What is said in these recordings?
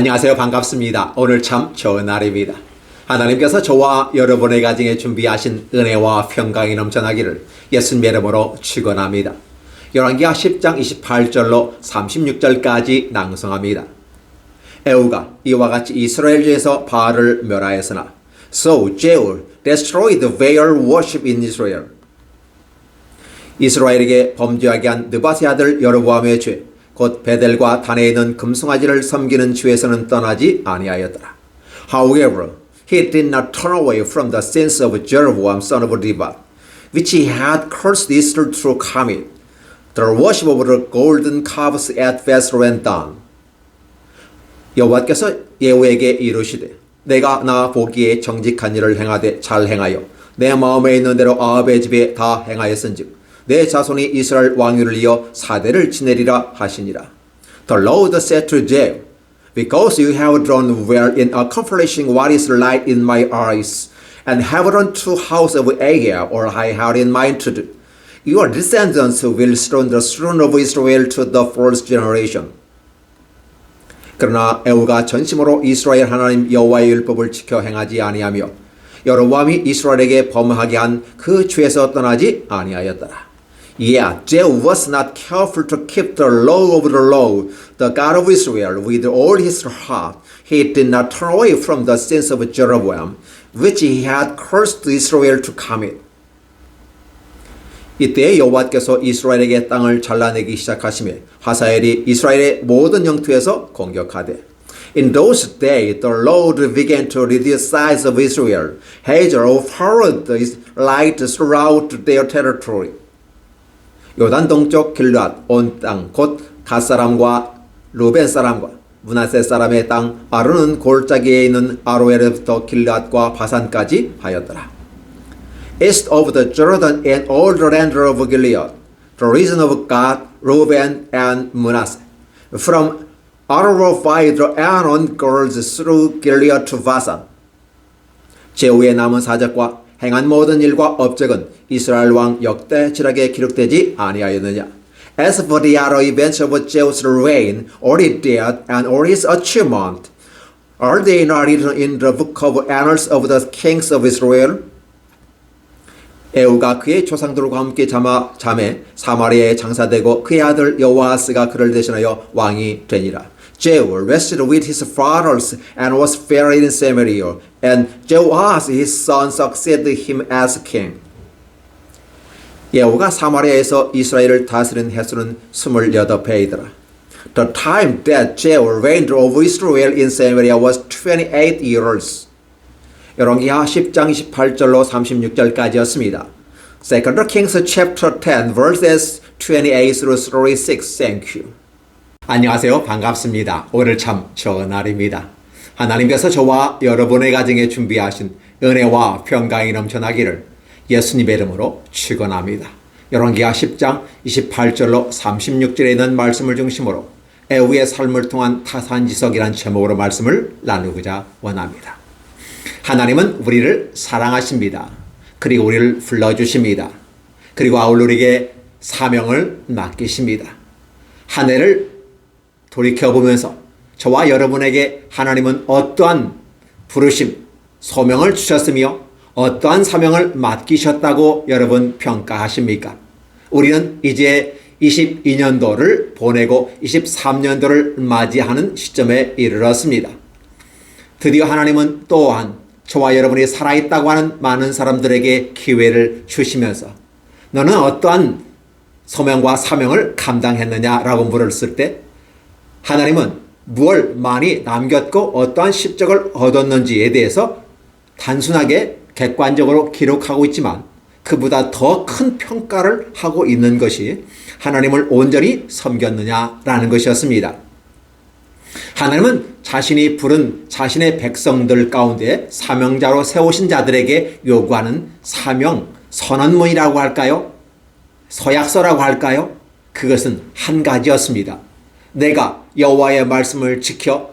안녕하세요. 반갑습니다. 오늘 참 좋은 날입니다. 하나님께서 저와 여러분의 가정에 준비하신 은혜와 평강이 넘쳐나기를 예수님의 이름으로 축원합니다. 열왕기하 10장 28절로 36절까지 낭송합니다. 에후가 이와 같이 이스라엘 중에서 바알을 멸하였으나 So Jehu destroyed the Baal worship in Israel. 이스라엘에게 범죄하게 한 느바세 아들 여로보암의 죄, 곧 베델과 단에 있는 금송아지를 섬기는 죄에서는 떠나지 아니하였더라. However, he did not turn away from the sins of Jeroboam son of Nebat, which he had cursed Israel to commit, the worship of the golden calves at Bethel and Dan. 여호와께서 예후에게 이르시되 내가 나 보기에 정직한 일을 행하되 잘 행하여 내 마음에 있는 대로 아합의 집에 다 행하였은즉 내 자손이 이스라엘 왕위를 이어 사대를 지내리라 하시니라. The Lord said to Jehu, Because you have done well in accomplishing what is right in my eyes, and have done to house of Ahab all I had in mind to do, your descendants will stone the throne of Israel to the fourth generation. 그러나 에후가 전심으로 이스라엘 하나님 여호와의 율법을 지켜 행하지 아니하며 여로보암이 이스라엘에게 범하게 한 그 죄에서 떠나지 아니하였더라. Yeah, Jehu was not careful to keep the law of the Lord, the God of Israel, with all his heart. He did not turn away from the sins of Jeroboam, which he had cursed Israel to commit. 이때 여호와께서 이스라엘에게 땅을 잘라내기 시작하시며 하사엘이 이스라엘의 모든 영토에서 공격하되 In those days the Lord began to reduce the size of Israel. Hazer overpowered the Israelites throughout their territory. 요단 동쪽 길앗 온 땅 곧 갓 사람과 루벤 사람과 므낫세 사람의 땅 아르는 골짜기에 있는 아로엘부터 길앗과 바산까지 하였더라. East of the Jordan and all the land of Gilead, the region of Gad, Reuben, and Manasseh, from Arava by the Aaron girls through Gilead to Basan. 제후의 남은 사적과 행한 모든 일과 업적은 이스라엘 왕 역대지락에 기록되지 아니하였느냐. As for the other events of Jehu's reign, all his death and all his achievement, are they not written in the book of annals of the kings of Israel? 에후가 그의 조상들과 함께 잠에 사마리아에 장사되고 그의 아들 여호아스가 그를 대신하여 왕이 되니라. Jehu rested with his fathers and was buried in Samaria, and Jehoahaz his son succeeded him as king. 예후가 사마리아에서 이스라엘을 다스린 횟수는 28회이더라. The time that Jehu reigned over Israel in Samaria was 28 years. 열왕기하 10장 28절로 36절까지였습니다. Second Kings chapter 10 verses 28 through 36. Thank you. 안녕하세요. 반갑습니다. 오늘 참 좋은 날입니다. 하나님께서 저와 여러분의 가정에 준비하신 은혜와 평강이 넘쳐나기를 예수님의 이름으로 축원합니다. 열왕기하 10장 28절로 36절에 있는 말씀을 중심으로 에후의 삶을 통한 타산지석이란 제목으로 말씀을 나누고자 원합니다. 하나님은 우리를 사랑하십니다. 그리고 우리를 불러주십니다. 그리고 아울러 우리에게 사명을 맡기십니다. 한 해를 돌이켜보면서 저와 여러분에게 하나님은 어떠한 부르심, 소명을 주셨으며 어떠한 사명을 맡기셨다고 여러분 평가하십니까? 우리는 이제 22년도를 보내고 23년도를 맞이하는 시점에 이르렀습니다. 드디어 하나님은 또한 저와 여러분이 살아있다고 하는 많은 사람들에게 기회를 주시면서 너는 어떠한 소명과 사명을 감당했느냐라고 물었을 때 하나님은 무엇을 많이 남겼고 어떠한 실적을 얻었는지에 대해서 단순하게 객관적으로 기록하고 있지만 그보다 더 큰 평가를 하고 있는 것이 하나님을 온전히 섬겼느냐라는 것이었습니다. 하나님은 자신이 부른 자신의 백성들 가운데 사명자로 세우신 자들에게 요구하는 사명, 선언문이라고 할까요? 서약서라고 할까요? 그것은 한 가지였습니다. 내가 여호와의 말씀을 지켜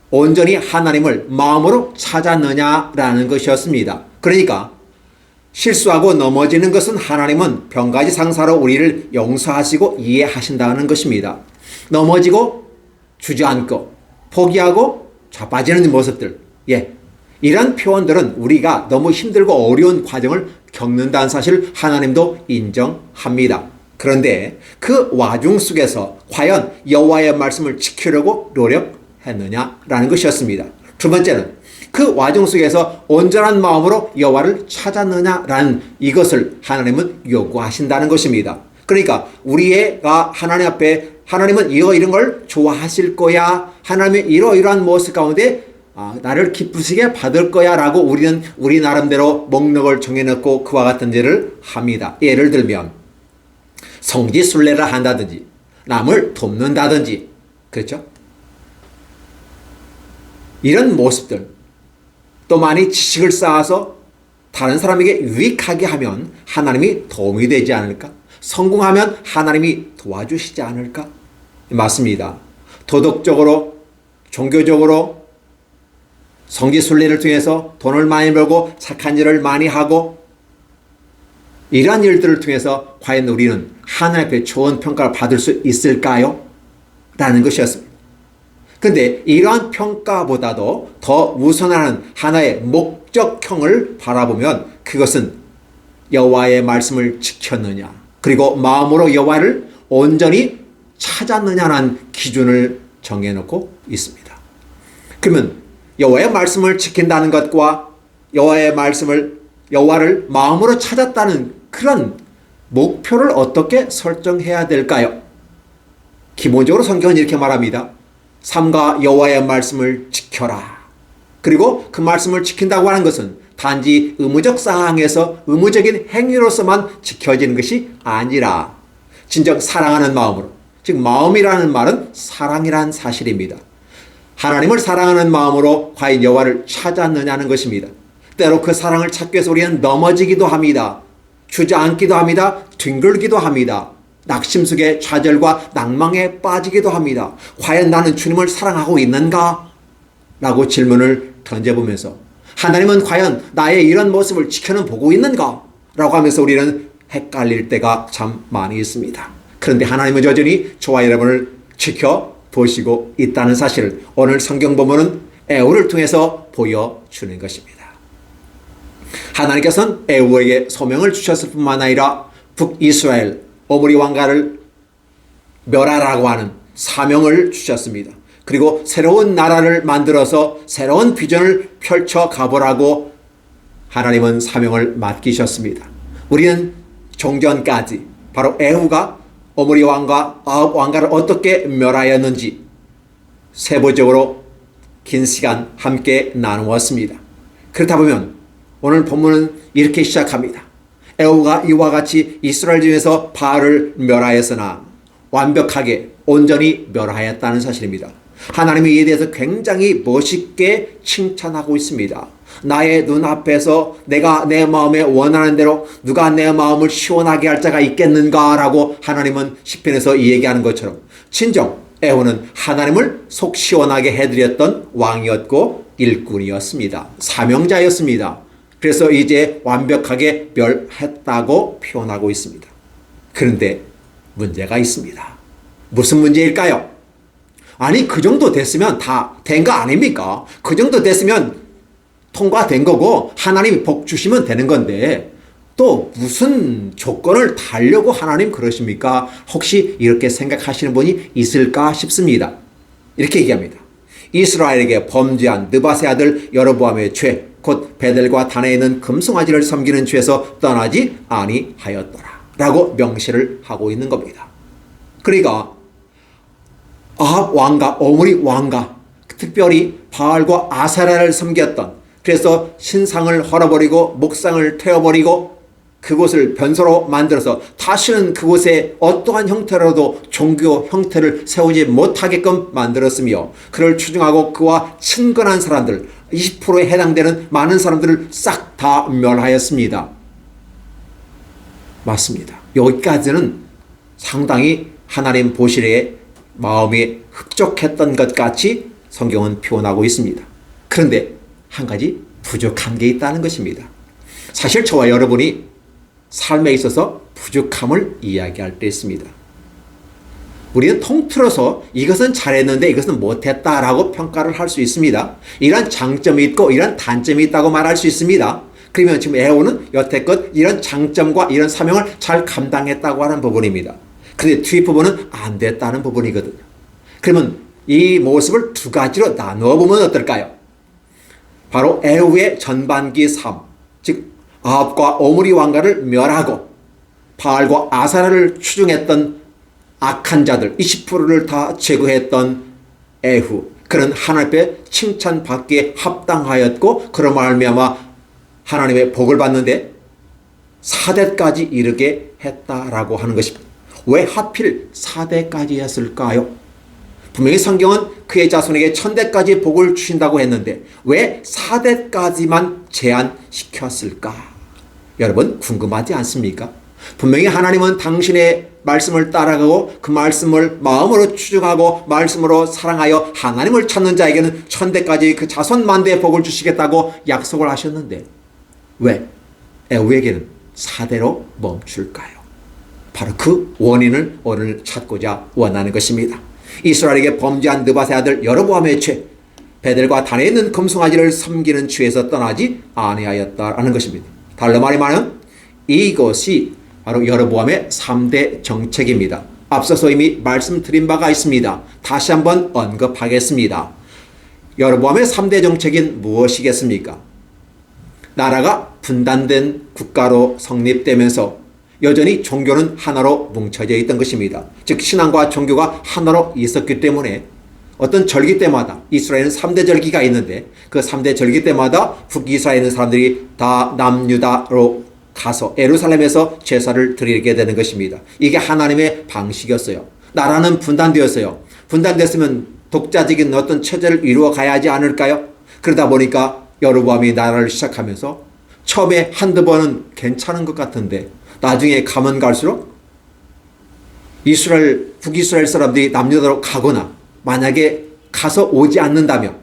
온전히 하나님을 마음으로 찾았느냐라는 것이었습니다. 그러니까 실수하고 넘어지는 것은 하나님은 병가지 상사로 우리를 용서하시고 이해하신다는 것입니다. 넘어지고 주저앉고 포기하고 자빠지는 모습들, 이런 표현들은 우리가 너무 힘들고 어려운 과정을 겪는다는 사실을 하나님도 인정합니다. 그런데 그 와중 속에서 과연 여호와의 말씀을 지키려고 노력했느냐라는 것이었습니다. 두 번째는 그 와중 속에서 온전한 마음으로 여호와를 찾았느냐라는 이것을 하나님은 요구하신다는 것입니다. 그러니까 우리가 하나님 앞에 하나님은 이런 걸 좋아하실 거야. 하나님의 이러이러한 모습 가운데 나를 기쁘시게 받을 거야 라고 우리는 우리 나름대로 목록을 정해놓고 그와 같은 일을 합니다. 예를 들면 성지순례를 한다든지 남을 돕는다든지, 그렇죠? 이런 모습들, 또 많이 지식을 쌓아서 다른 사람에게 유익하게 하면 하나님이 도움이 되지 않을까? 성공하면 하나님이 도와주시지 않을까? 맞습니다. 도덕적으로, 종교적으로 성지순례를 통해서 돈을 많이 벌고 착한 일을 많이 하고 이러한 일들을 통해서 과연 우리는 하나님 앞에 좋은 평가를 받을 수 있을까요? 라는 것이었습니다. 그런데 이러한 평가보다도 더 우선하는 하나의 목적형을 바라보면 그것은 여호와의 말씀을 지켰느냐, 그리고 마음으로 여호와를 온전히 찾았느냐라는 기준을 정해놓고 있습니다. 그러면 여호와의 말씀을 지킨다는 것과 여호와를 마음으로 찾았다는 그런 목표를 어떻게 설정해야 될까요? 기본적으로 성경은 이렇게 말합니다. 삼가 여호와의 말씀을 지켜라. 그리고 그 말씀을 지킨다고 하는 것은 단지 의무적 상황에서 의무적인 행위로서만 지켜지는 것이 아니라 진정 사랑하는 마음으로, 즉 마음이라는 말은 사랑이라는 사실입니다. 하나님을 사랑하는 마음으로 과연 여호와를 찾았느냐는 것입니다. 때로 그 사랑을 찾기 위해서 우리는 넘어지기도 합니다. 주저앉기도 합니다. 뒹굴기도 합니다. 낙심 속에 좌절과 낭망에 빠지기도 합니다. 과연 나는 주님을 사랑하고 있는가? 라고 질문을 던져보면서 하나님은 과연 나의 이런 모습을 지켜는 보고 있는가? 라고 하면서 우리는 헷갈릴 때가 참 많이 있습니다. 그런데 하나님은 여전히 저와 여러분을 지켜보시고 있다는 사실을 오늘 성경 본문은 에후를 통해서 보여주는 것입니다. 하나님께서는 에후에게 소명을 주셨을 뿐만 아니라 북이스라엘 오므리 왕가를 멸하라고 하는 사명을 주셨습니다. 그리고 새로운 나라를 만들어서 새로운 비전을 펼쳐 가보라고 하나님은 사명을 맡기셨습니다. 우리는 종전까지 바로 에후가 오므리 왕과 아합 왕가를 어떻게 멸하였는지 세부적으로 긴 시간 함께 나누었습니다. 그렇다 보면 오늘 본문은 이렇게 시작합니다. 에후가 이와 같이 이스라엘 중에서 바알을 멸하였으나 완벽하게 온전히 멸하였다는 사실입니다. 하나님이 이에 대해서 굉장히 멋있게 칭찬하고 있습니다. 나의 눈앞에서 내가 내 마음에 원하는 대로 누가 내 마음을 시원하게 할 자가 있겠는가 라고 하나님은 시편에서 얘기하는 것처럼 진정 에후는 하나님을 속 시원하게 해드렸던 왕이었고 일꾼이었습니다. 사명자였습니다. 그래서 이제 완벽하게 멸했다고 표현하고 있습니다. 그런데 문제가 있습니다. 무슨 문제일까요? 아니 그 정도 됐으면 다 된 거 아닙니까? 그 정도 됐으면 통과된 거고 하나님이 복 주시면 되는 건데 또 무슨 조건을 달려고 하나님 그러십니까? 혹시 이렇게 생각하시는 분이 있을까 싶습니다. 이렇게 얘기합니다. 이스라엘에게 범죄한 느밧의 아들 여로보암의 죄, 곧 베델과 단에 있는 금송아지를 섬기는 죄에서 떠나지 아니하였더라 라고 명시를 하고 있는 겁니다. 그러니까 아합 왕가, 오므리 왕가, 특별히 바알과 아세라를 섬겼던, 그래서 신상을 헐어버리고 목상을 태워버리고 그곳을 변소로 만들어서 다시는 그곳에 어떠한 형태로도 종교 형태를 세우지 못하게끔 만들었으며 그를 추종하고 그와 친근한 사람들 20%에 해당되는 많은 사람들을 싹 다 멸하였습니다. 맞습니다. 여기까지는 상당히 하나님 보시기에 마음이 흡족했던 것 같이 성경은 표현하고 있습니다. 그런데 한 가지 부족한 게 있다는 것입니다. 사실 저와 여러분이 삶에 있어서 부족함을 이야기할 때 있습니다. 우리는 통틀어서 이것은 잘했는데 이것은 못했다라고 평가를 할 수 있습니다. 이런 장점이 있고 이런 단점이 있다고 말할 수 있습니다. 그러면 지금 에호는 여태껏 이런 장점과 이런 사명을 잘 감당했다고 하는 부분입니다. 그런데 뒤 부분은 안 됐다는 부분이거든요. 그러면 이 모습을 두 가지로 나누어 보면 어떨까요? 바로 에호의 전반기 삶, 즉 아합과 오므리 왕가를 멸하고 바알과 아사라를 추종했던 악한 자들 20%를 다 제거했던 에후, 그는 하나님 앞에 칭찬받기에 합당하였고 그런 말미암아 하나님의 복을 받는데 4대까지 이르게 했다라고 하는 것입니다. 왜 하필 4대까지 했을까요? 분명히 성경은 그의 자손에게 1000대까지 복을 주신다고 했는데 왜 4대까지만 제한시켰을까? 여러분 궁금하지 않습니까? 분명히 하나님은 당신의 말씀을 따라가고 그 말씀을 마음으로 추종하고 말씀으로 사랑하여 하나님을 찾는 자에게는 1000대까지 그 자손 만대의 복을 주시겠다고 약속을 하셨는데 왜 에후에게는 4대로 멈출까요? 바로 그 원인을 오늘 찾고자 원하는 것입니다. 이스라엘에게 범죄한 느밧의 아들 여로보암의 죄, 베델과 단에 있는 금송아지를 섬기는 죄에서 떠나지 아니하였다라는 것입니다. 달리 말하면 이것이 바로 여로보암의 3대 정책입니다. 앞서서 이미 말씀드린 바가 있습니다. 다시 한번 언급하겠습니다. 여로보암의 3대 정책인 무엇이겠습니까? 나라가 분단된 국가로 성립되면서 여전히 종교는 하나로 뭉쳐져 있던 것입니다. 즉 신앙과 종교가 하나로 있었기 때문에 어떤 절기 때마다 이스라엘은 3대 절기가 있는데 그 3대 절기 때마다 북이스라엘에 있는 사람들이 다 남유다로 가서 예루살렘에서 제사를 드리게 되는 것입니다. 이게 하나님의 방식이었어요. 나라는 분단되었어요. 분단됐으면 독자적인 어떤 체제를 이루어 가야 하지 않을까요? 그러다 보니까 여로보암이 나라를 시작하면서 처음에 한두 번은 괜찮은 것 같은데 나중에 가면 갈수록 북이스라엘 사람들이 남유다로 가거나 만약에 가서 오지 않는다면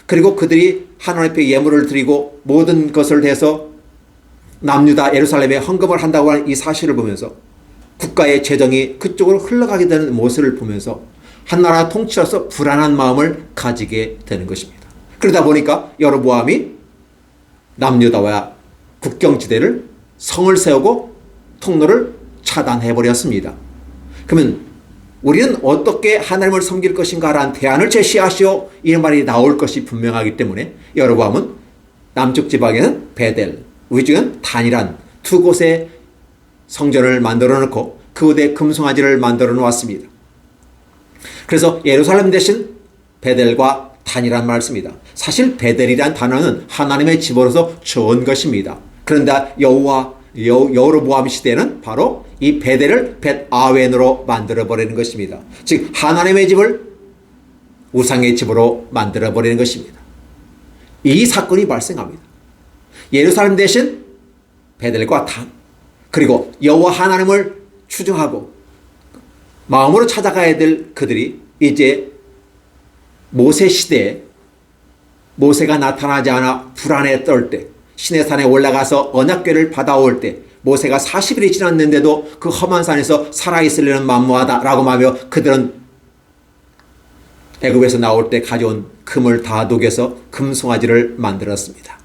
그리고 그들이 하나님 앞에 예물을 드리고 모든 것을 해서 남유다 예루살렘에 헌금을 한다고 하는 이 사실을 보면서 국가의 재정이 그쪽으로 흘러가게 되는 모습을 보면서 한 나라 통치로서 불안한 마음을 가지게 되는 것입니다. 그러다 보니까 여로보암이 남유다와 국경지대를 성을 세우고 통로를 차단해버렸습니다. 그러면 우리는 어떻게 하나님을 섬길 것인가라는 대안을 제시하시오 이런 말이 나올 것이 분명하기 때문에 여로보암은 남쪽 지방에는 베델, 위쪽은 단이란 두 곳의 성전을 만들어 놓고 그곳에 금송아지를 만들어 놓았습니다. 그래서 예루살렘 대신 베델과 단이란 말씀입니다. 사실 베델이란 단어는 하나님의 집으로서 좋은 것입니다. 그런데 여로보암 시대는 바로 이 베델을 벳아웬으로 만들어 버리는 것입니다. 즉 하나님의 집을 우상의 집으로 만들어 버리는 것입니다. 이 사건이 발생합니다. 예루살렘 대신 베델과 단, 그리고 여호와 하나님을 추종하고 마음으로 찾아가야 될 그들이 이제 모세 시대에 모세가 나타나지 않아 불안에 떨 때 시내산에 올라가서 언약궤를 받아올 때 모세가 40일이 지났는데도 그 험한 산에서 살아있으려는 만무하다라고 하며 그들은 애굽에서 나올 때 가져온 금을 다 녹여서 금송아지를 만들었습니다.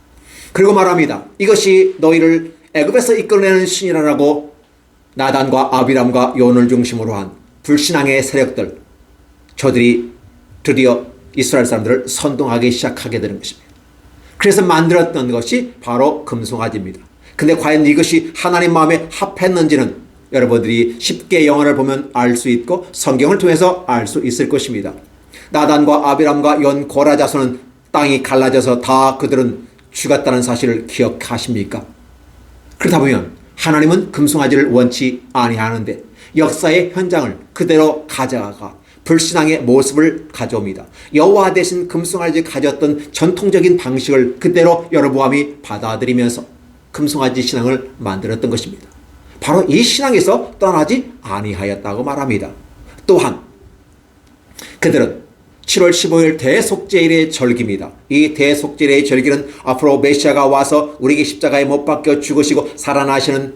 그리고 말합니다. 이것이 너희를 애굽에서 이끌어내는 신이라고 나단과 아비람과 요온을 중심으로 한 불신앙의 세력들, 저들이 드디어 이스라엘 사람들을 선동하기 시작하게 되는 것입니다. 그래서 만들었던 것이 바로 금송아지입니다. 근데 과연 이것이 하나님 마음에 합했는지는 여러분들이 쉽게 영화를 보면 알 수 있고 성경을 통해서 알 수 있을 것입니다. 나단과 아비람과 연 고라 자손은 땅이 갈라져서 다 그들은 죽었다는 사실을 기억하십니까? 그렇다 보면 하나님은 금송아지를 원치 아니하는데 역사의 현장을 그대로 가져가 불신앙의 모습을 가져옵니다. 여호와 대신 금송아지 가졌던 전통적인 방식을 그대로 여로보암이 받아들이면서 금송아지 신앙을 만들었던 것입니다. 바로 이 신앙에서 떠나지 아니하였다고 말합니다. 또한 그들은 7월 15일 대속죄일의 절기입니다. 이 대속죄일의 절기는 앞으로 메시아가 와서 우리에게 십자가에 못 박혀 죽으시고 살아나시는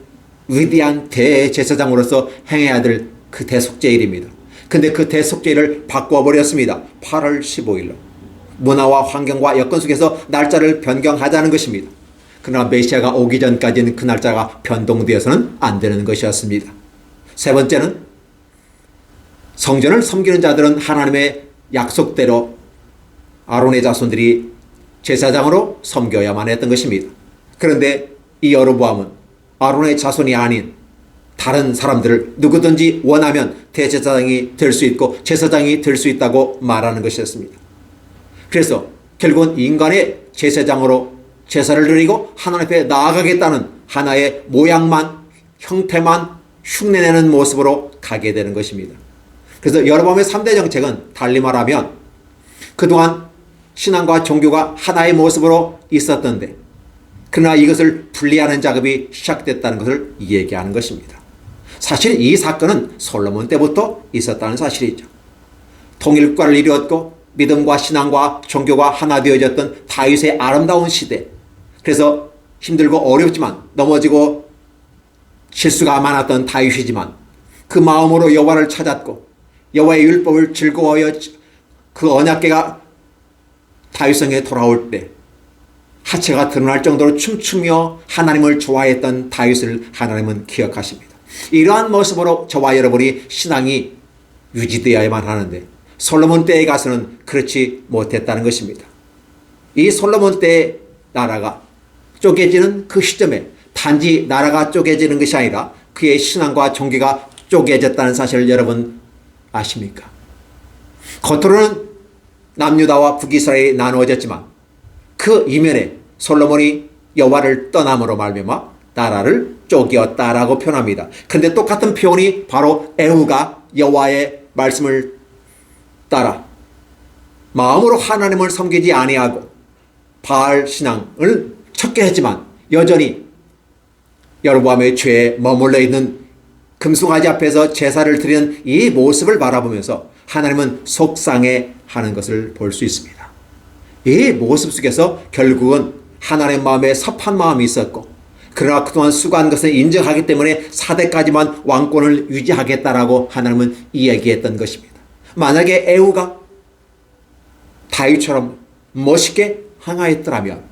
위대한 대제사장으로서 행해야 될 그 대속죄일입니다. 근데 그 대속죄를 바꿔버렸습니다. 8월 15일로. 문화와 환경과 여건 속에서 날짜를 변경하자는 것입니다. 그러나 메시아가 오기 전까지는 그 날짜가 변동되어서는 안 되는 것이었습니다. 세 번째는 성전을 섬기는 자들은 하나님의 약속대로 아론의 자손들이 제사장으로 섬겨야만 했던 것입니다. 그런데 이 여로보암은 아론의 자손이 아닌 다른 사람들을 누구든지 원하면 대제사장이 될 수 있고 제사장이 될 수 있다고 말하는 것이었습니다. 그래서 결국은 인간의 제사장으로 제사를 드리고 하나님 앞에 나아가겠다는 하나의 모양만, 형태만 흉내내는 모습으로 가게 되는 것입니다. 그래서 여로보암의 3대 정책은 달리 말하면 그동안 신앙과 종교가 하나의 모습으로 있었던데 그러나 이것을 분리하는 작업이 시작됐다는 것을 얘기하는 것입니다. 사실 이 사건은 솔로몬 때부터 있었다는 사실이죠. 통일국가를 이루었고 믿음과 신앙과 종교가 하나 되어졌던 다윗의 아름다운 시대. 그래서 힘들고 어렵지만 넘어지고 실수가 많았던 다윗이지만 그 마음으로 여호와를 찾았고 여호와의 율법을 즐거워하여 그 언약궤가 다윗성에 돌아올 때 하체가 드러날 정도로 춤추며 하나님을 좋아했던 다윗을 하나님은 기억하십니다. 이러한 모습으로 저와 여러분이 신앙이 유지되어야만 하는데 솔로몬 때에 가서는 그렇지 못했다는 것입니다. 이 솔로몬 때의 나라가 쪼개지는 그 시점에 단지 나라가 쪼개지는 것이 아니라 그의 신앙과 종교가 쪼개졌다는 사실을 여러분 아십니까? 겉으로는 남유다와 북이스라엘이 나누어졌지만 그 이면에 솔로몬이 여호와를 떠남으로 말미암아 나라를 쪼개었다라고 표현합니다. 그런데 똑같은 표현이 바로 에후가 여호와의 말씀을 따라 마음으로 하나님을 섬기지 아니하고 바알 신앙을 척게 했지만 여전히 여로보암의 죄에 머물러 있는 금송아지 앞에서 제사를 드리는 이 모습을 바라보면서 하나님은 속상해하는 것을 볼 수 있습니다. 이 모습 속에서 결국은 하나님의 마음에 섭한 마음이 있었고 그러나 그동안 수고한 것을 인정하기 때문에 4대까지만 왕권을 유지하겠다라고 하나님은 이야기했던 것입니다. 만약에 에후가 다윗처럼 멋있게 행하였더라면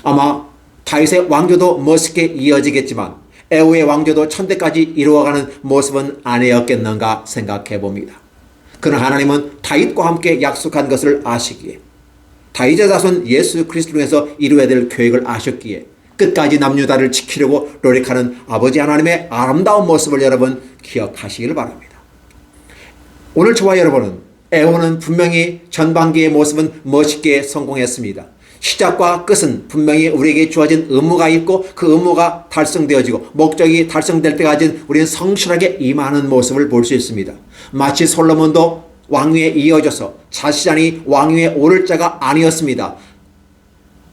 아마 다윗의 왕조도 멋있게 이어지겠지만 에후의 왕조도 천대까지 이루어가는 모습은 아니었겠는가 생각해 봅니다. 그러나 하나님은 다윗과 함께 약속한 것을 아시기에 다윗의 자손 예수 그리스도를 통해서 이루어야 될 계획을 아셨기에 끝까지 남유다를 지키려고 노력하는 아버지 하나님의 아름다운 모습을 여러분 기억하시길 바랍니다. 오늘 저와 여러분은 에후는 분명히 전반기의 모습은 멋있게 성공했습니다. 시작과 끝은 분명히 우리에게 주어진 의무가 있고 그 의무가 달성되어지고 목적이 달성될 때까지 우리는 성실하게 임하는 모습을 볼 수 있습니다. 마치 솔로몬도 왕위에 이어져서 자신이 왕위에 오를 자가 아니었습니다.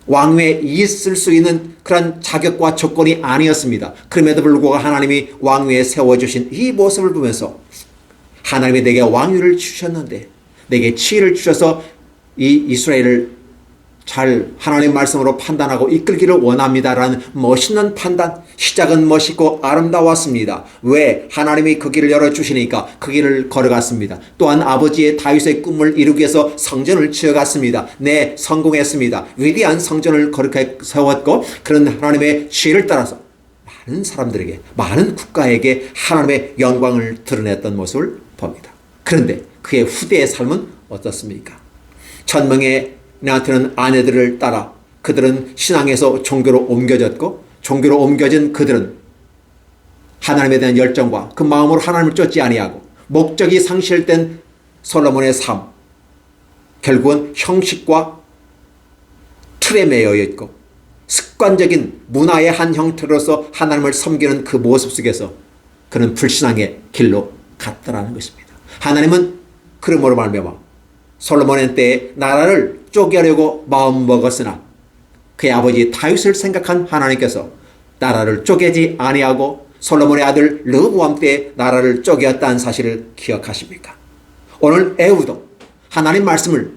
왕위에 있을 수 있는 그런 자격과 조건이 아니었습니다. 그럼에도 불구하고 하나님이 왕위에 세워주신 이 모습을 보면서 하나님이 내게 왕위를 주셨는데 내게 지혜를 주셔서 이 이스라엘을 잘 하나님 말씀으로 판단하고 이끌기를 원합니다라는 멋있는 판단. 시작은 멋있고 아름다웠습니다. 왜? 하나님이 그 길을 열어주시니까 그 길을 걸어갔습니다. 또한 아버지의 다윗의 꿈을 이루기 위해서 성전을 지어갔습니다. 네, 성공했습니다. 위대한 성전을 거룩하게 세웠고 그런 하나님의 지혜를 따라서 많은 사람들에게 많은 국가에게 하나님의 영광을 드러냈던 모습을 봅니다. 그런데 그의 후대의 삶은 어떻습니까? 천명의 나한테는 아내들을 따라 그들은 신앙에서 종교로 옮겨졌고 종교로 옮겨진 그들은 하나님에 대한 열정과 그 마음으로 하나님을 쫓지 아니하고 목적이 상실된 솔로몬의 삶 결국은 형식과 틀에 매여 있고 습관적인 문화의 한 형태로서 하나님을 섬기는 그 모습 속에서 그는 불신앙의 길로 갔더라는 것입니다. 하나님은 그러므로 말미암아 솔로몬의 때에 나라를 쪼개려고 마음먹었으나 그의 아버지 다윗을 생각한 하나님께서 나라를 쪼개지 아니하고 솔로몬의 아들 르호보암 때에 나라를 쪼개었다는 사실을 기억하십니까? 오늘 에후도 하나님 말씀을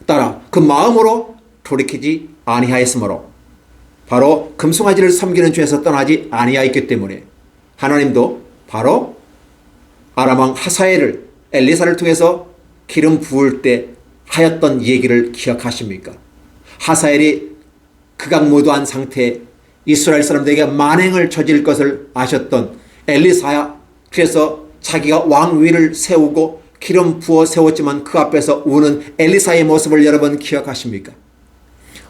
따라 그 마음으로 돌이키지 아니하였으므로 바로 금송아지를 섬기는 죄에서 떠나지 아니하였기 때문에 하나님도 바로 아람 왕 하사엘을 엘리사를 통해서 기름 부을 때 하였던 얘기를 기억하십니까? 하사엘이 극악무도한 상태에 이스라엘 사람들에게 만행을 저질 것을 아셨던 엘리사야, 그래서 자기가 왕위를 세우고 기름 부어 세웠지만 그 앞에서 우는 엘리사의 모습을 여러분 기억하십니까?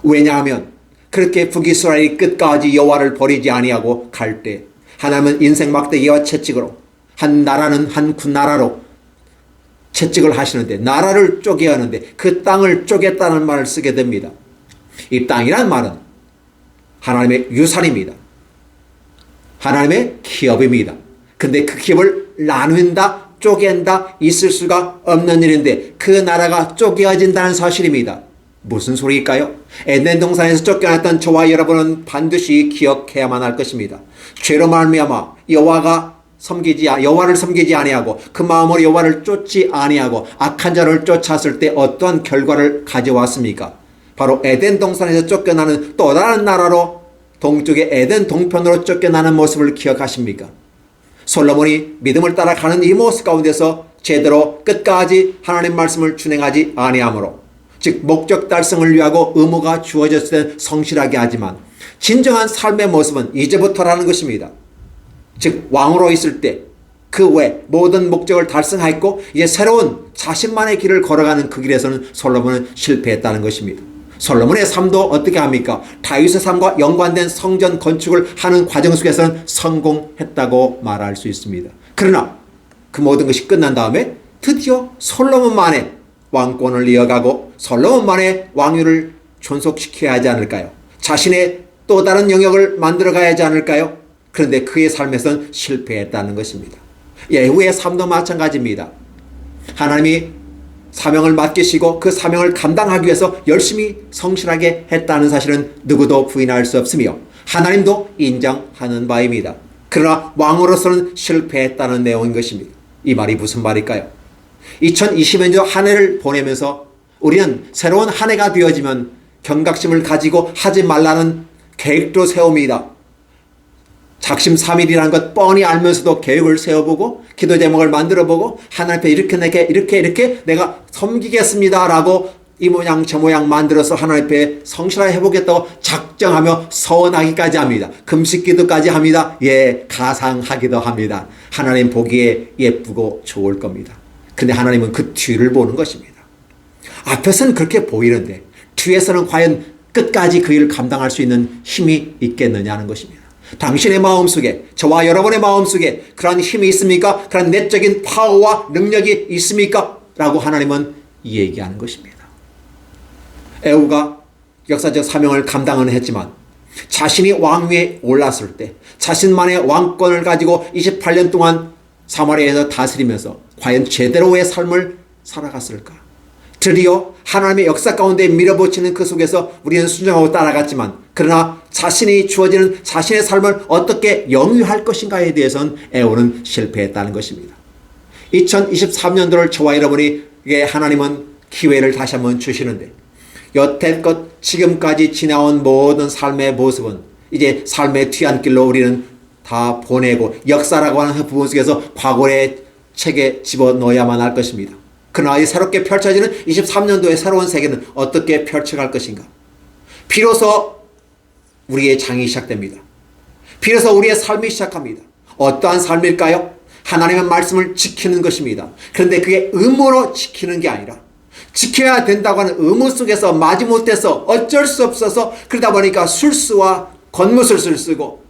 왜냐하면 그렇게 북이스라엘이 끝까지 여호와를 버리지 아니하고 갈 때 하나님은 인생 막대기와 채찍으로 한 나라는 한 군나라로 채찍을 하시는데, 나라를 쪼개야 하는데 그 땅을 쪼갰다는 말을 쓰게 됩니다. 이 땅이란 말은 하나님의 유산입니다. 하나님의 기업입니다. 근데 그 기업을 나눈다, 쪼갠다 있을 수가 없는 일인데 그 나라가 쪼개어진다는 사실입니다. 무슨 소리일까요? 에덴 동산에서 쫓겨났던 저와 여러분은 반드시 기억해야만 할 것입니다. 죄로 말미암아 여호와를 섬기지 아니하고 그 마음으로 여호와를 쫓지 아니하고 악한 자를 쫓았을 때 어떠한 결과를 가져왔습니까? 바로 에덴 동산에서 쫓겨나는 또 다른 나라로 동쪽의 에덴 동편으로 쫓겨나는 모습을 기억하십니까? 솔로몬이 믿음을 따라가는 이 모습 가운데서 제대로 끝까지 하나님 말씀을 준행하지 아니하므로, 즉 목적 달성을 위하고 의무가 주어졌을 때 성실하게 하지만 진정한 삶의 모습은 이제부터라는 것입니다. 즉 왕으로 있을 때 그 외 모든 목적을 달성하였고 이제 새로운 자신만의 길을 걸어가는 그 길에서는 솔로몬은 실패했다는 것입니다. 솔로몬의 삶도 어떻게 합니까? 다윗의 삶과 연관된 성전 건축을 하는 과정 속에서는 성공했다고 말할 수 있습니다. 그러나 그 모든 것이 끝난 다음에 드디어 솔로몬만의 왕권을 이어가고 솔로몬만의 왕위를 존속시켜야 하지 않을까요? 자신의 또 다른 영역을 만들어가야 하지 않을까요? 그런데 그의 삶에서는 실패했다는 것입니다. 예후의 삶도 마찬가지입니다. 하나님이 사명을 맡기시고 그 사명을 감당하기 위해서 열심히 성실하게 했다는 사실은 누구도 부인할 수 없으며 하나님도 인정하는 바입니다. 그러나 왕으로서는 실패했다는 내용인 것입니다. 이 말이 무슨 말일까요? 2020년 한 해를 보내면서 우리는 새로운 한 해가 되어지면 경각심을 가지고 하지 말라는 계획도 세웁니다. 작심삼일이라는 것 뻔히 알면서도 계획을 세워보고 기도 제목을 만들어보고 하나님 앞에 이렇게 내가 섬기겠습니다 라고 이 모양 저 모양 만들어서 하나님 앞에 성실하게 해보겠다고 작정하며 서원하기까지 합니다. 금식기도까지 합니다. 예, 가상하기도 합니다. 하나님 보기에 예쁘고 좋을 겁니다. 근데 하나님은 그 뒤를 보는 것입니다. 앞에서는 그렇게 보이는데 뒤에서는 과연 끝까지 그 일을 감당할 수 있는 힘이 있겠느냐는 것입니다. 당신의 마음속에, 저와 여러분의 마음속에 그러한 힘이 있습니까? 그런 내적인 파워와 능력이 있습니까? 라고 하나님은 얘기하는 것입니다. 에후가 역사적 사명을 감당은 했지만 자신이 왕위에 올랐을 때 자신만의 왕권을 가지고 28년 동안 사마리아에서 다스리면서 과연 제대로의 삶을 살아갔을까? 드디어 하나님의 역사 가운데 밀어붙이는 그 속에서 우리는 순종하고 따라갔지만 그러나 자신이 주어지는 자신의 삶을 어떻게 영위할 것인가에 대해서는 에후는 실패했다는 것입니다. 2023년도를 저와 여러분에게 하나님은 기회를 다시 한번 주시는데 여태껏 지금까지 지나온 모든 삶의 모습은 이제 삶의 뒤안길로 우리는 다 보내고 역사라고 하는 부분 속에서 과거의 책에 집어넣어야만 할 것입니다. 그러나 이 새롭게 펼쳐지는 23년도의 새로운 세계는 어떻게 펼쳐갈 것인가? 비로소 우리의 장이 시작됩니다. 비로소 우리의 삶이 시작합니다. 어떠한 삶일까요? 하나님의 말씀을 지키는 것입니다. 그런데 그게 의무로 지키는 게 아니라 지켜야 된다고 하는 의무 속에서 마지못해서 어쩔 수 없어서 그러다 보니까 술수와 겉모술을 쓰고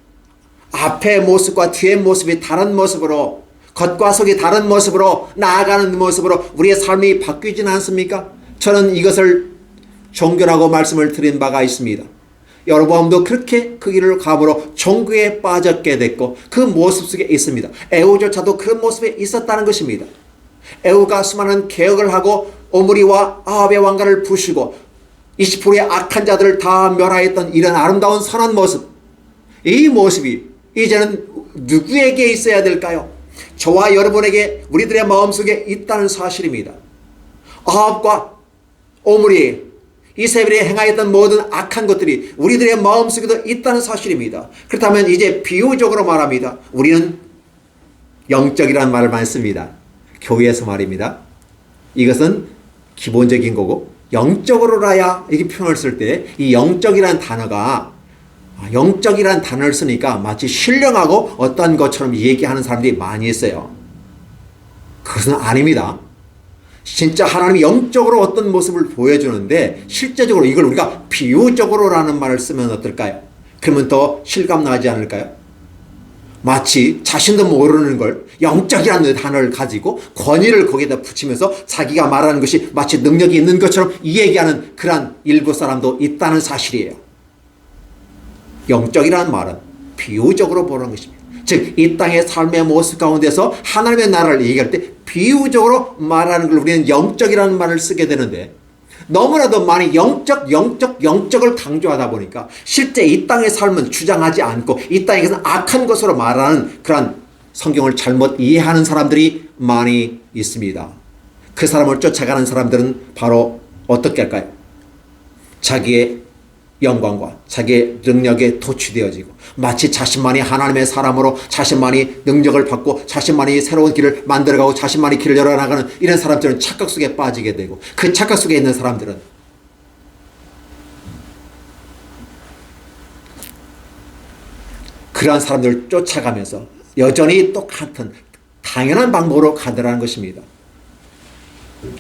앞의 모습과 뒤의 모습이 다른 모습으로 겉과 속이 다른 모습으로 나아가는 모습으로 우리의 삶이 바뀌지는 않습니까? 저는 이것을 종교라고 말씀을 드린 바가 있습니다. 여러분도 그렇게 그 길을 감으로 종교에 빠졌게 됐고 그 모습 속에 있습니다. 에후조차도 그 모습에 있었다는 것입니다. 에후가 수많은 개혁을 하고 오므리와 아합의 왕가를 부수고 20%의 악한 자들을 다 멸하였던 이런 아름다운 선한 모습, 이 모습이 이제는 누구에게 있어야 될까요? 저와 여러분에게 우리들의 마음속에 있다는 사실입니다. 아합과 오므리, 이세벨이 행하였던 모든 악한 것들이 우리들의 마음속에도 있다는 사실입니다. 그렇다면 이제 비유적으로 말합니다. 우리는 영적이라는 말을 많이 씁니다. 교회에서 말입니다. 이것은 기본적인 거고 영적으로라야 이렇게 표현을 쓸 때 이 영적이라는 단어가 영적이라는 단어를 쓰니까 마치 신령하고 어떤 것처럼 얘기하는 사람들이 많이 있어요. 그것은 아닙니다. 진짜 하나님이 영적으로 어떤 모습을 보여주는데 실제적으로 이걸 우리가 비유적으로라는 말을 쓰면 어떨까요? 그러면 더 실감나지 않을까요? 마치 자신도 모르는 걸 영적이라는 단어를 가지고 권위를 거기다 붙이면서 자기가 말하는 것이 마치 능력이 있는 것처럼 이야기하는 그러한 일부 사람도 있다는 사실이에요. 영적이라는 말은 비유적으로 보는 것입니다. 즉, 이 땅의 삶의 모습 가운데서 하나님의 나라를 얘기할 때 비유적으로 말하는 걸 우리는 영적이라는 말을 쓰게 되는데 너무나도 많이 영적을 강조하다 보니까 실제 이 땅의 삶은 주장하지 않고 이 땅에서는 악한 것으로 말하는 그런 성경을 잘못 이해하는 사람들이 많이 있습니다. 그 사람을 쫓아가는 사람들은 바로 어떻게 할까요? 자기의 영광과 자기의 능력에 도취되어지고 마치 자신만이 하나님의 사람으로 자신만이 능력을 받고 자신만이 새로운 길을 만들어가고 자신만이 길을 열어나가는 이런 사람들은 착각 속에 빠지게 되고 그 착각 속에 있는 사람들은 그러한 사람들을 쫓아가면서 여전히 똑같은 당연한 방법으로 가더라는 것입니다.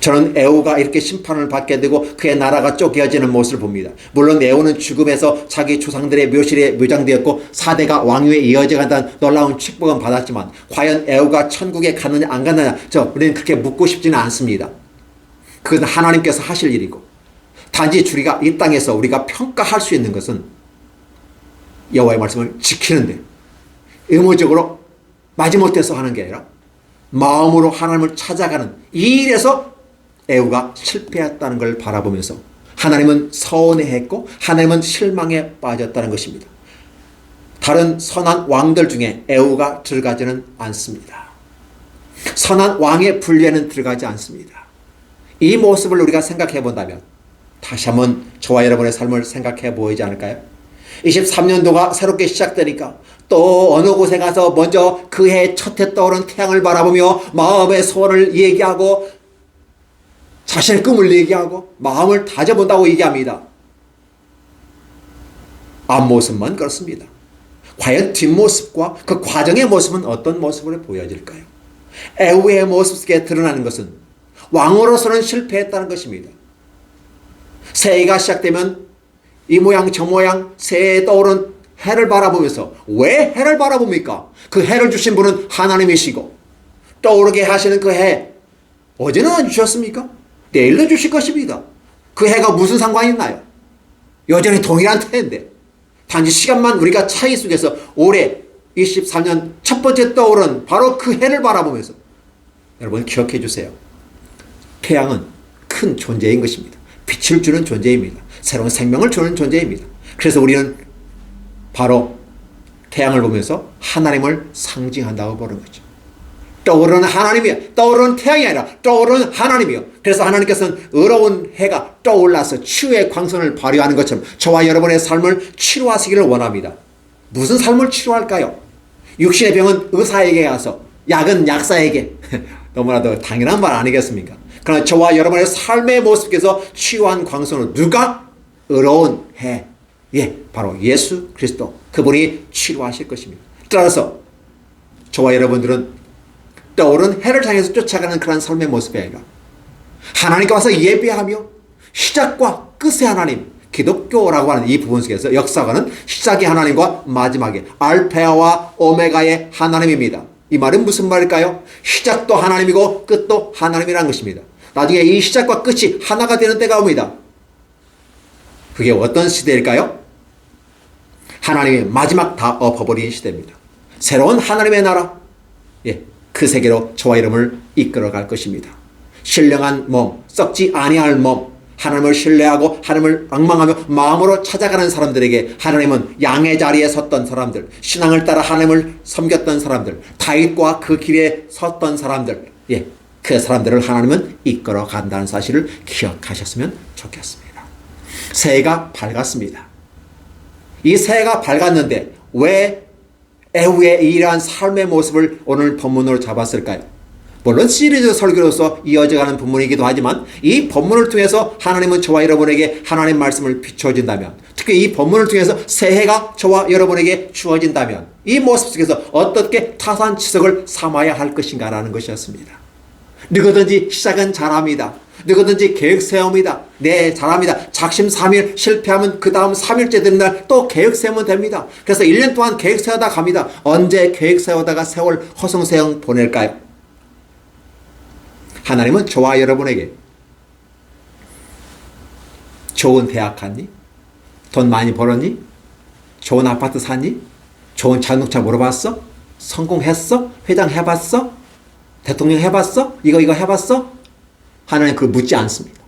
저는 에후가 이렇게 심판을 받게 되고 그의 나라가 쪼개어지는 모습을 봅니다. 물론 에후는 죽음에서 자기 조상들의 묘실에 묘장되었고 4대가 왕위에 이어져 간다는 놀라운 축복은 받았지만 과연 에후가 천국에 갔느냐 안 갔느냐 우리는 그렇게 묻고 싶지는 않습니다. 그건 하나님께서 하실 일이고 단지 우리가 이 땅에서 우리가 평가할 수 있는 것은 여호와의 말씀을 지키는데 의무적으로 마지못해서 하는 게 아니라 마음으로 하나님을 찾아가는 이 일에서 에후가 실패했다는 걸 바라보면서 하나님은 서운해했고 하나님은 실망에 빠졌다는 것입니다. 다른 선한 왕들 중에 에후가 들어가지는 않습니다. 선한 왕의 분류에는 들어가지 않습니다. 이 모습을 우리가 생각해 본다면 다시 한번 저와 여러분의 삶을 생각해 보이지 않을까요? 23년도가 새롭게 시작되니까 또 어느 곳에 가서 먼저 그 해 첫 해 떠오른 태양을 바라보며 마음의 소원을 얘기하고 자신의 꿈을 얘기하고 마음을 다져본다고 얘기합니다. 앞모습만 그렇습니다. 과연 뒷모습과 그 과정의 모습은 어떤 모습으로 보여질까요? 에후의 모습 속에 드러나는 것은 왕으로서는 실패했다는 것입니다. 새해가 시작되면 이 모양 저 모양 새해에 떠오른 해를 바라보면서 왜 해를 바라봅니까? 그 해를 주신 분은 하나님이시고 떠오르게 하시는 그 해 어제는 안 주셨습니까? 내일도 주실 것입니다. 그 해가 무슨 상관이 있나요? 여전히 동일한 해인데 단지 시간만 우리가 차이 속에서 올해 23년 첫 번째 떠오른 바로 그 해를 바라보면서 여러분 기억해 주세요. 태양은 큰 존재인 것입니다. 빛을 주는 존재입니다. 새로운 생명을 주는 존재입니다. 그래서 우리는 바로 태양을 보면서 하나님을 상징한다고 보는 거죠. 떠오르는 하나님이요. 떠오르는 태양이 아니라 떠오르는 하나님이요. 그래서 하나님께서는 의로운 해가 떠올라서 치유의 광선을 발휘하는 것처럼 저와 여러분의 삶을 치료하시기를 원합니다. 무슨 삶을 치료할까요? 육신의 병은 의사에게 가서 약은 약사에게 너무나도 당연한 말 아니겠습니까? 그러나 저와 여러분의 삶의 모습에서 치유한 광선을 누가? 의로운 해. 바로 예수 그리스도 그분이 치료하실 것입니다. 따라서 저와 여러분들은 떠오른 해를 향해서 쫓아가는 그런 삶의 모습이 아니라 하나님께 와서 예배하며 시작과 끝의 하나님 기독교라고 하는 이 부분 속에서 역사가는 시작의 하나님과 마지막에 알파와 오메가의 하나님입니다. 이 말은 무슨 말일까요? 시작도 하나님이고 끝도 하나님이라는 것입니다. 나중에 이 시작과 끝이 하나가 되는 때가 옵니다. 그게 어떤 시대일까요? 하나님의 마지막 다 엎어버린 시대입니다. 새로운 하나님의 나라, 그 세계로 저와 여러분을 이끌어갈 것입니다. 신령한 몸, 썩지 아니할 몸, 하나님을 신뢰하고 하나님을 앙망하며 마음으로 찾아가는 사람들에게 하나님은 양의 자리에 섰던 사람들, 신앙을 따라 하나님을 섬겼던 사람들, 다윗과 그 길에 섰던 사람들, 그 사람들을 하나님은 이끌어 간다는 사실을 기억하셨으면 좋겠습니다. 새해가 밝았습니다. 이 새해가 밝았는데 왜 에후의 이러한 삶의 모습을 오늘 본문으로 잡았을까요? 물론 시리즈 설교로서 이어져가는 본문이기도 하지만 이 본문을 통해서 하나님은 저와 여러분에게 하나님 말씀을 비춰준다면, 특히 이 본문을 통해서 새해가 저와 여러분에게 주어진다면 이 모습 속에서 어떻게 타산지석을 삼아야 할 것인가라는 것이었습니다. 누구든지 시작은 잘합니다. 누구든지 계획 세웁니다. 네, 잘합니다. 작심 3일 실패하면 그 다음 3일째 되는 날 또 계획 세우면 됩니다. 그래서 1년 동안 계획 세우다 갑니다. 언제 계획 세우다가 세월 허송세월 보낼까요? 하나님은 저와 여러분에게 좋은 대학 갔니? 돈 많이 벌었니? 좋은 아파트 샀니? 좋은 자동차 물어봤어? 성공했어? 회장 해봤어? 대통령 해봤어? 이거 해봤어? 하나님 그걸 묻지 않습니다.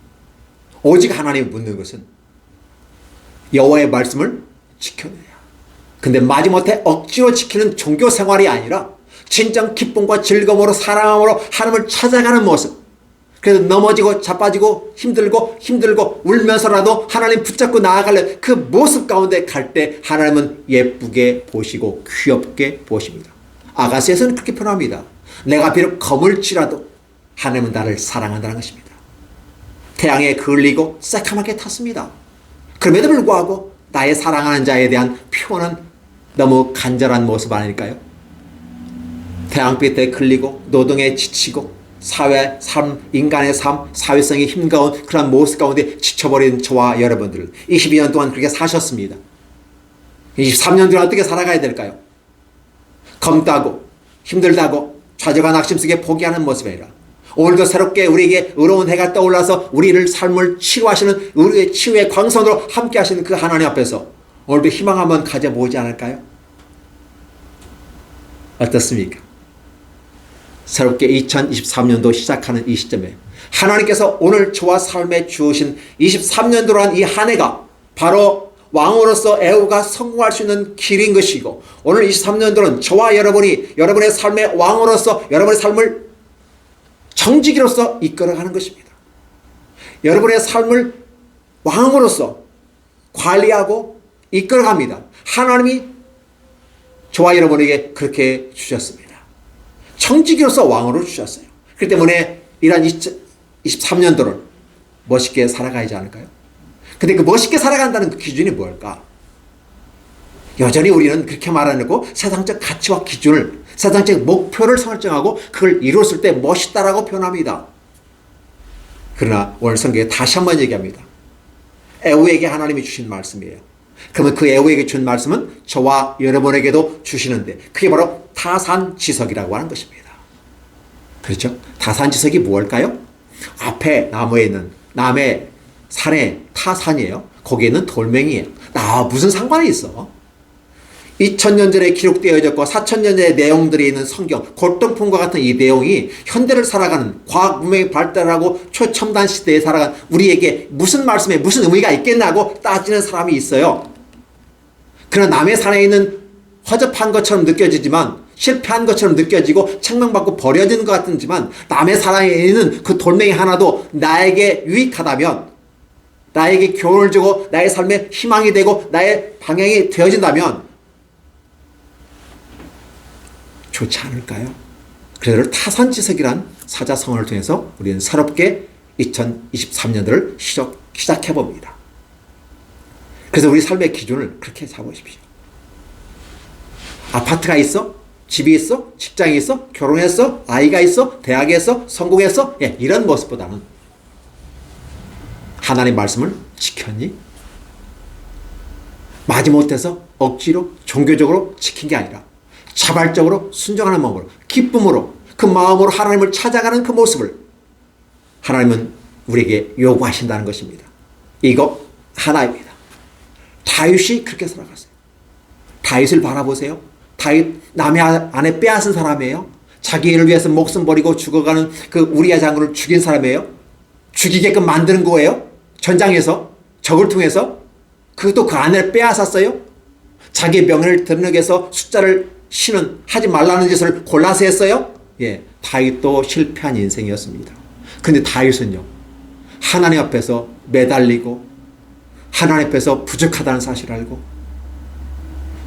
오직 하나님이 묻는 것은 여호와의 말씀을 지켜내야. 근데 마지못해 억지로 지키는 종교 생활이 아니라 진정 기쁨과 즐거움으로 사랑함으로 하나님을 찾아가는 모습. 그래서 넘어지고 자빠지고 힘들고 울면서라도 하나님 붙잡고 나아가려 그 모습 가운데 갈 때 하나님은 예쁘게 보시고 귀엽게 보십니다. 아가스에서는 그렇게 표현합니다. 내가 비록 검을지라도 하나님은 나를 사랑한다는 것입니다. 태양에 그을리고 새카맣게 탔습니다. 그럼에도 불구하고 나의 사랑하는 자에 대한 표현은 너무 간절한 모습 아닐까요? 태양빛에 걸리고 노동에 지치고 사회, 삶, 인간의 삶, 사회성이 힘가운 그런 모습 가운데 지쳐버린 저와 여러분들 22년 동안 그렇게 사셨습니다. 23년 동안 어떻게 살아가야 될까요? 검다고 힘들다고 좌절과 낙심 속에 포기하는 모습이 아니라 오늘도 새롭게 우리에게 의로운 해가 떠올라서 우리를 삶을 치유하시는 우리의 치유의 광선으로 함께 하시는 그 하나님 앞에서 오늘도 희망 한번 가져보지 않을까요? 어떻습니까? 새롭게 2023년도 시작하는 이 시점에 하나님께서 오늘 저와 삶에 주신 23년도란 이 한 해가 바로 왕으로서 애우가 성공할 수 있는 길인 것이고, 오늘 23년도는 저와 여러분이 여러분의 삶의 왕으로서 여러분의 삶을 정직이로서 이끌어가는 것입니다. 여러분의 삶을 왕으로서 관리하고 이끌어갑니다. 하나님이 저와 여러분에게 그렇게 주셨습니다. 청지기로서 왕으로 주셨어요. 그렇기 때문에 이러한 23년도를 멋있게 살아가야지 않을까요? 근데 그 멋있게 살아간다는 그 기준이 뭘까? 여전히 우리는 그렇게 말하고 세상적 가치와 기준을, 세상적 목표를 설정하고 그걸 이뤘을 때 멋있다라고 표현합니다. 그러나 오늘 성경에 다시 한번 얘기합니다. 애우에게 하나님이 주신 말씀이에요. 그러면 그 애우에게 준 말씀은 저와 여러분에게도 주시는데 그게 바로 타산지석이라고 하는 것입니다. 그렇죠? 타산지석이 무엇일까요? 앞에 나무에 있는 남의 산의 타산이에요. 거기에 있는 돌멩이에요. 나와 무슨 상관이 있어? 2000년 전에 기록되어졌고 4000년 전의 내용들이 있는 성경, 골동품과 같은 이 내용이 현대를 살아가는 과학 문명이 발달하고 초첨단 시대에 살아가는 우리에게 무슨 말씀에 무슨 의미가 있겠나고 따지는 사람이 있어요. 그러나 남의 산에 있는 허접한 것처럼 느껴지지만, 실패한 것처럼 느껴지고 책망받고 버려지는 것 같지만, 남의 산에 있는 그 돌멩이 하나도 나에게 유익하다면, 나에게 교훈을 주고 나의 삶에 희망이 되고 나의 방향이 되어진다면 좋지 않을까요? 그래서 타산지석이란 사자성어를 통해서 우리는 새롭게 2023년도를 시작해봅니다. 그래서 우리 삶의 기준을 그렇게 잡으십시오. 아파트가 있어? 집이 있어? 직장이 있어? 결혼했어? 아이가 있어? 대학에 있어? 성공했어? 예, 이런 모습보다는 하나님 말씀을 지켰니? 마지못해서 억지로 종교적으로 지킨 게 아니라 자발적으로 순종하는 마음으로, 기쁨으로, 그 마음으로 하나님을 찾아가는 그 모습을 하나님은 우리에게 요구하신다는 것입니다. 이거 하나입니다. 다윗이 그렇게 살아갔어요. 다윗을 바라보세요. 다윗 남의 아내 빼앗은 사람이에요. 자기 일을 위해서 목숨 버리고 죽어가는 그 우리아 장군을 죽인 사람이에요. 죽이게끔 만드는 거예요. 전장에서 적을 통해서. 그것도 그 아내를 빼앗았어요. 자기의 명예를 드러내기 위해서 숫자를 신은 하지 말라는 짓을 골라서 했어요. 예, 다윗도 실패한 인생이었습니다. 근데 다윗은요, 하나님 앞에서 매달리고 하나님 앞에서 부족하다는 사실을 알고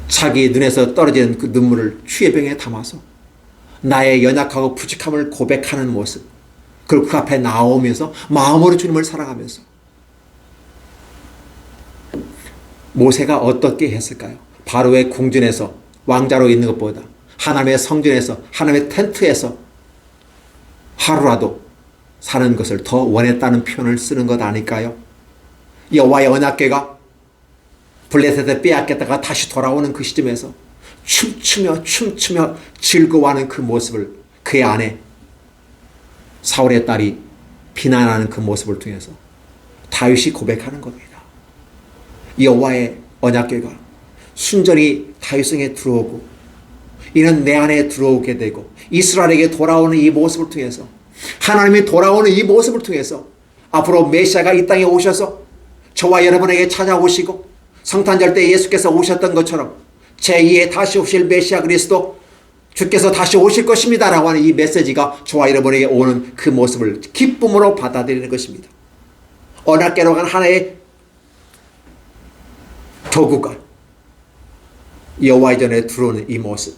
자기 눈에서 떨어지는 그 눈물을 취해병에 담아서 나의 연약하고 부족함을 고백하는 모습, 그리고 그 앞에 나오면서 마음으로 주님을 사랑하면서. 모세가 어떻게 했을까요? 바로의 궁전에서 왕자로 있는 것보다 하나님의 성전에서, 하나님의 텐트에서 하루라도 사는 것을 더 원했다는 표현을 쓰는 것 아닐까요? 여호와의 언약궤가 블레셋에 빼앗겼다가 다시 돌아오는 그 시점에서 춤추며 즐거워하는 그 모습을, 그의 아내 사울의 딸이 비난하는 그 모습을 통해서 다윗이 고백하는 겁니다. 여호와의 언약궤가 순전히 다윗성에 들어오고 이는 내 안에 들어오게 되고 이스라엘에게 돌아오는 이 모습을 통해서, 하나님이 돌아오는 이 모습을 통해서 앞으로 메시아가 이 땅에 오셔서 저와 여러분에게 찾아오시고 성탄절 때 예수께서 오셨던 것처럼 제2의 다시 오실 메시아 그리스도 주께서 다시 오실 것입니다 라고 하는 이 메시지가 저와 여러분에게 오는 그 모습을 기쁨으로 받아들이는 것입니다. 언약궤로 간 하나의 도구가 여호와의 전에 들어오는 이 모습,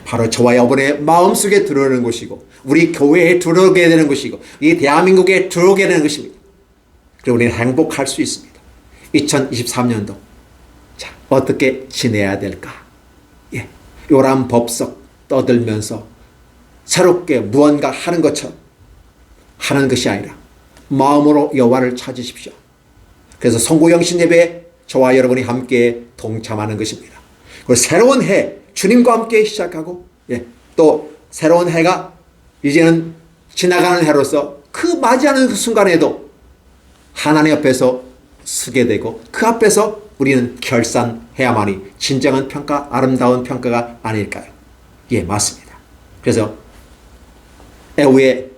바로 저와 여러분의 마음속에 들어오는 것이고 우리 교회에 들어오게 되는 것이고 이 대한민국에 들어오게 되는 것입니다. 그리고 우리는 행복할 수 있습니다. 2023년도 자, 어떻게 지내야 될까? 요람 법석 떠들면서 새롭게 무언가 하는 것처럼 하는 것이 아니라 마음으로 여호와를 찾으십시오. 그래서 성구영신 예배에 저와 여러분이 함께 동참하는 것입니다. 그리고 새로운 해 주님과 함께 시작하고 또 새로운 해가 이제는 지나가는 해로서 그 맞이하는 그 순간에도 하나님 앞에서 서게 되고 그 앞에서 우리는 결산해야만이 진정한 평가, 아름다운 평가가 아닐까요? 맞습니다. 그래서 애후의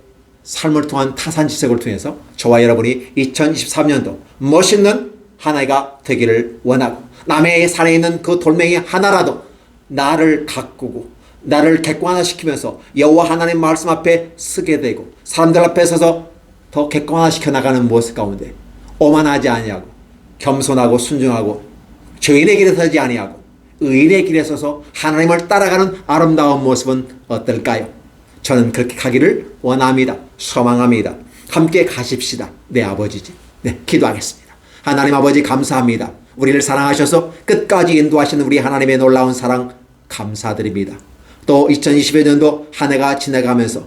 삶을 통한 타산지석을 통해서 저와 여러분이 2023년도 멋있는 한 해가 되기를 원하고, 남해의 산에 있는 그 돌멩이 하나라도 나를 가꾸고 나를 객관화시키면서 여호와 하나님 말씀 앞에 서게 되고 사람들 앞에 서서 더 객관화시켜 나가는 모습 가운데 오만하지 아니하고 겸손하고 순종하고 죄인의 길에 서지 아니하고 의인의 길에 서서 하나님을 따라가는 아름다운 모습은 어떨까요? 저는 그렇게 가기를 원합니다. 소망합니다. 함께 가십시다. 내 아버지지. 기도하겠습니다. 하나님 아버지 감사합니다. 우리를 사랑하셔서 끝까지 인도하시는 우리 하나님의 놀라운 사랑 감사드립니다. 또 2021년도 한 해가 지나가면서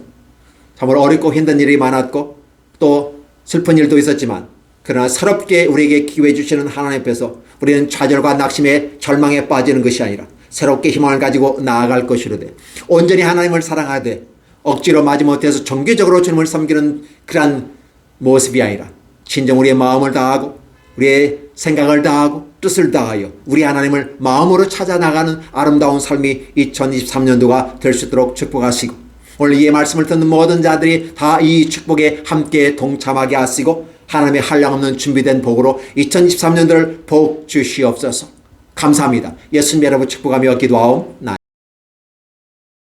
정말 어렵고 힘든 일이 많았고 또 슬픈 일도 있었지만, 그러나 새롭게 우리에게 기회 주시는 하나님 앞에서 우리는 좌절과 낙심에 절망에 빠지는 것이 아니라 새롭게 희망을 가지고 나아갈 것이로되, 온전히 하나님을 사랑하되 억지로 마지못해서 정기적으로 주님을 섬기는 그러한 모습이 아니라 진정 우리의 마음을 다하고 우리의 생각을 다하고 뜻을 다하여 우리 하나님을 마음으로 찾아 나가는 아름다운 삶이 2023년도가 될 수 있도록 축복하시고, 오늘 이 말씀을 듣는 모든 자들이 다 이 축복에 함께 동참하게 하시고 하나님의 한량없는 준비된 복으로 2023년도를 복 주시옵소서. 감사합니다. 예수님 여러분 축복하며 기도하옵나이다.